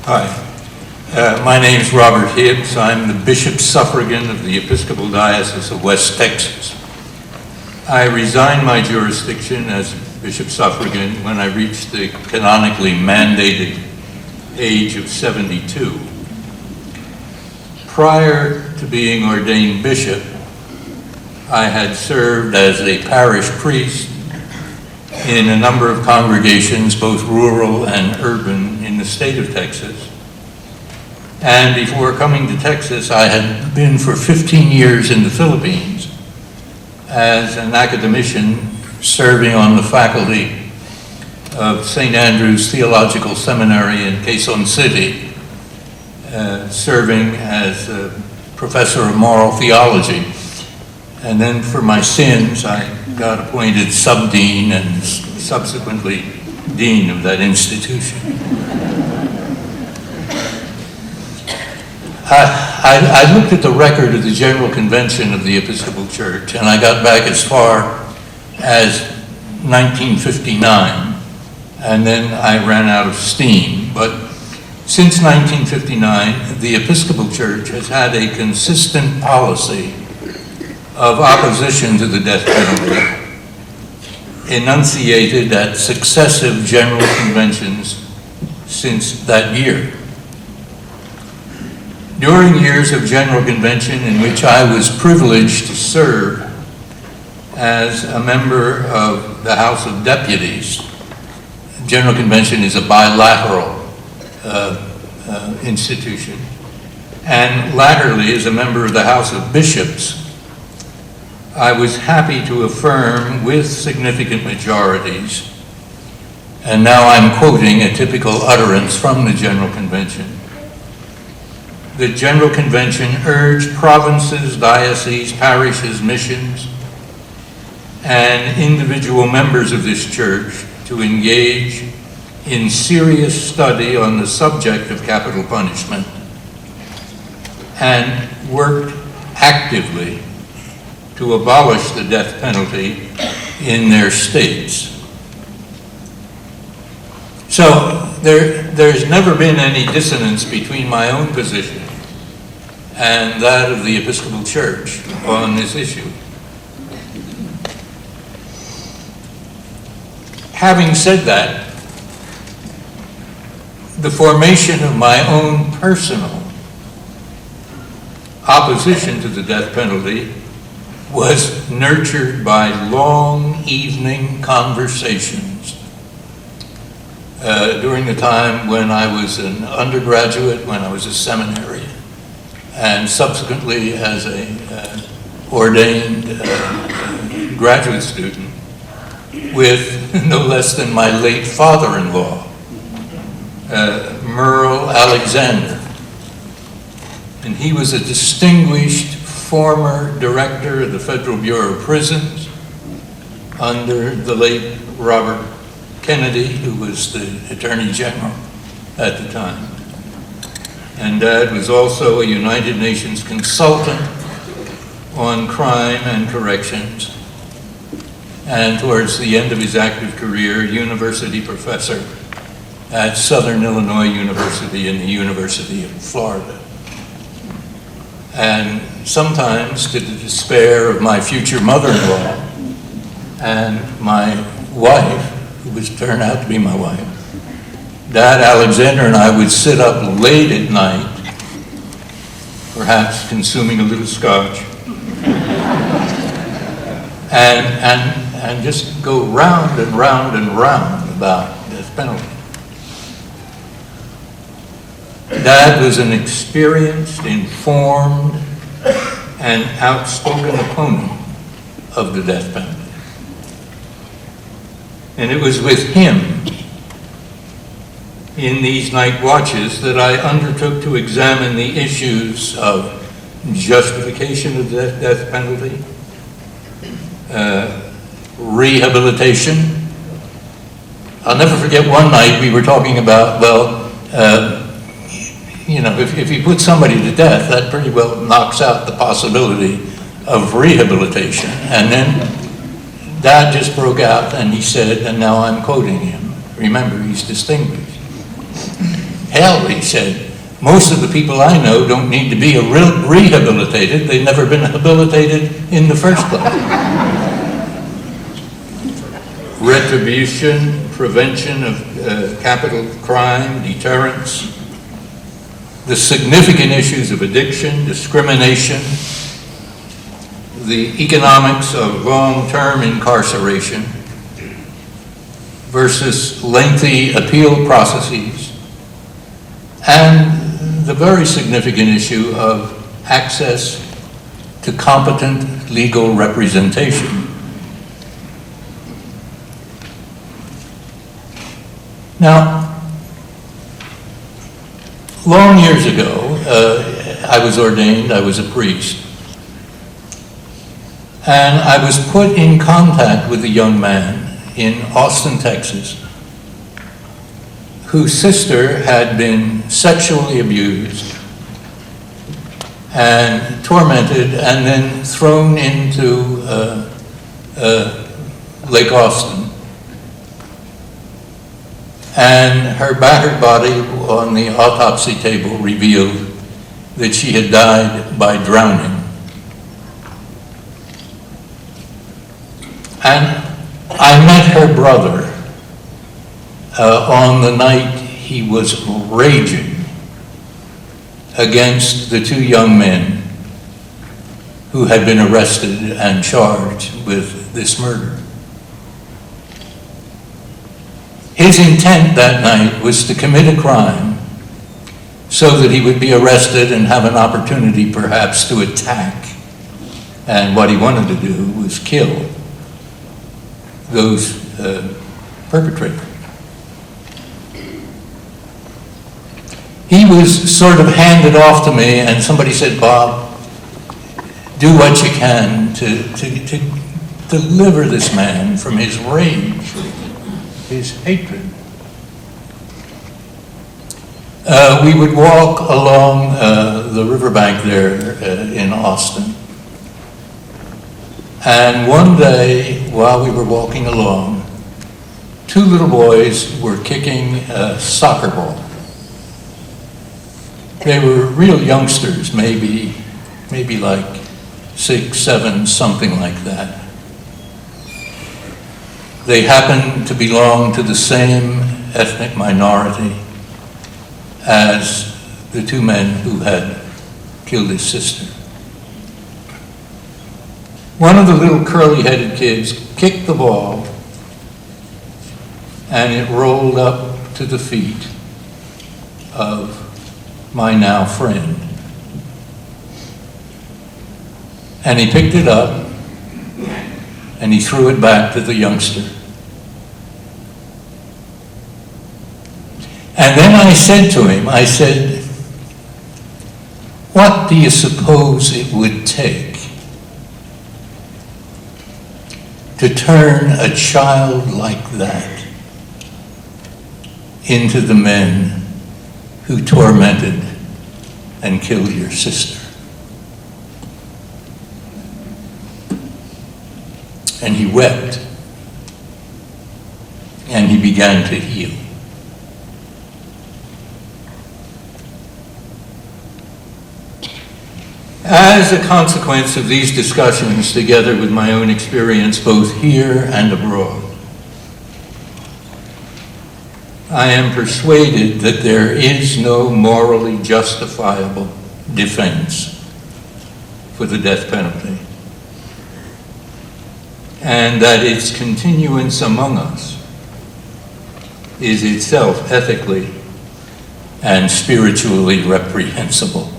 Hi, my name is Robert Hibbs. I'm the Bishop Suffragan of the Episcopal Diocese of West Texas. I resigned my jurisdiction as Bishop Suffragan when I reached the canonically mandated age of 72. Prior to being ordained bishop, I had served as a parish priest in a number of congregations, both rural and urban, in the state of Texas. And before coming to Texas, I had been for 15 years in the Philippines as an academician serving on the faculty of St. Andrew's Theological Seminary in Quezon City, serving as a professor of moral theology. And then for my sins, I got appointed subdean and subsequently dean of that institution. I looked at the record of the General Convention of the Episcopal Church, and I got back as far as 1959, and then I ran out of steam. But since 1959, the Episcopal Church has had a consistent policy of opposition to the death penalty, enunciated at successive general conventions since that year. During years of general convention in which I was privileged to serve as a member of the House of Deputies, General Convention is a bilateral institution, and latterly as a member of the House of Bishops, I was happy to affirm with significant majorities, and now I'm quoting a typical utterance from the General Convention. The General Convention urged provinces, dioceses, parishes, missions, and individual members of this church to engage in serious study on the subject of capital punishment and worked actively to abolish the death penalty in their states. So there's never been any dissonance between my own position and that of the Episcopal Church on this issue. Having said that, the formation of my own personal opposition to the death penalty was nurtured by long evening conversations during the time when I was an undergraduate, when I was a seminarian, and subsequently as a ordained graduate student with no less than my late father-in-law, Merle Alexander. And he was a distinguished former director of the Federal Bureau of Prisons under the late Robert Kennedy, who was the Attorney General at the time. And Dad was also a United Nations consultant on crime and corrections, and towards the end of his active career, university professor at Southern Illinois University and the University of Florida. And sometimes, to the despair of my future mother-in-law and my wife, who was turned out to be my wife, Dad Alexander and I would sit up late at night, perhaps consuming a little scotch, and just go round and round and round about death penalty. Dad was an experienced, informed, and outspoken opponent of the death penalty. And it was with him in these night watches that I undertook to examine the issues of justification of the death penalty, rehabilitation. I'll never forget one night we were talking about, if you put somebody to death, that pretty well knocks out the possibility of rehabilitation. And then Dad just broke out and he said, and now I'm quoting him, remember he's distinguished, Hell, he said, most of the people I know don't need to be rehabilitated. They've never been habilitated in the first place. Retribution, prevention of capital crime, deterrence, the significant issues of addiction, discrimination, the economics of long-term incarceration versus lengthy appeal processes, and the very significant issue of access to competent legal representation. Now, long years ago, I was ordained, I was a priest, and I was put in contact with a young man in Austin, Texas, whose sister had been sexually abused and tormented and then thrown into Lake Austin. And her battered body on the autopsy table revealed that she had died by drowning. And I met her brother on the night he was raging against the two young men who had been arrested and charged with this murder. His intent that night was to commit a crime so that he would be arrested and have an opportunity perhaps to attack. And what he wanted to do was kill those perpetrators. He was sort of handed off to me, and somebody said, Bob, do what you can to deliver this man from his rage, his hatred. We would walk along the riverbank there in Austin. And one day, while we were walking along, two little boys were kicking a soccer ball. They were real youngsters, maybe like 6, 7, something like that. They happened to belong to the same ethnic minority as the two men who had killed his sister. One of the little curly-headed kids kicked the ball, and it rolled up to the feet of my now friend. And he picked it up, and he threw it back to the youngster. And then I said to him, I said, what do you suppose it would take to turn a child like that into the men who tormented and killed your sister? And he wept, and he began to heal. As a consequence of these discussions, together with my own experience both here and abroad, I am persuaded that there is no morally justifiable defense for the death penalty, and that its continuance among us is itself ethically and spiritually reprehensible.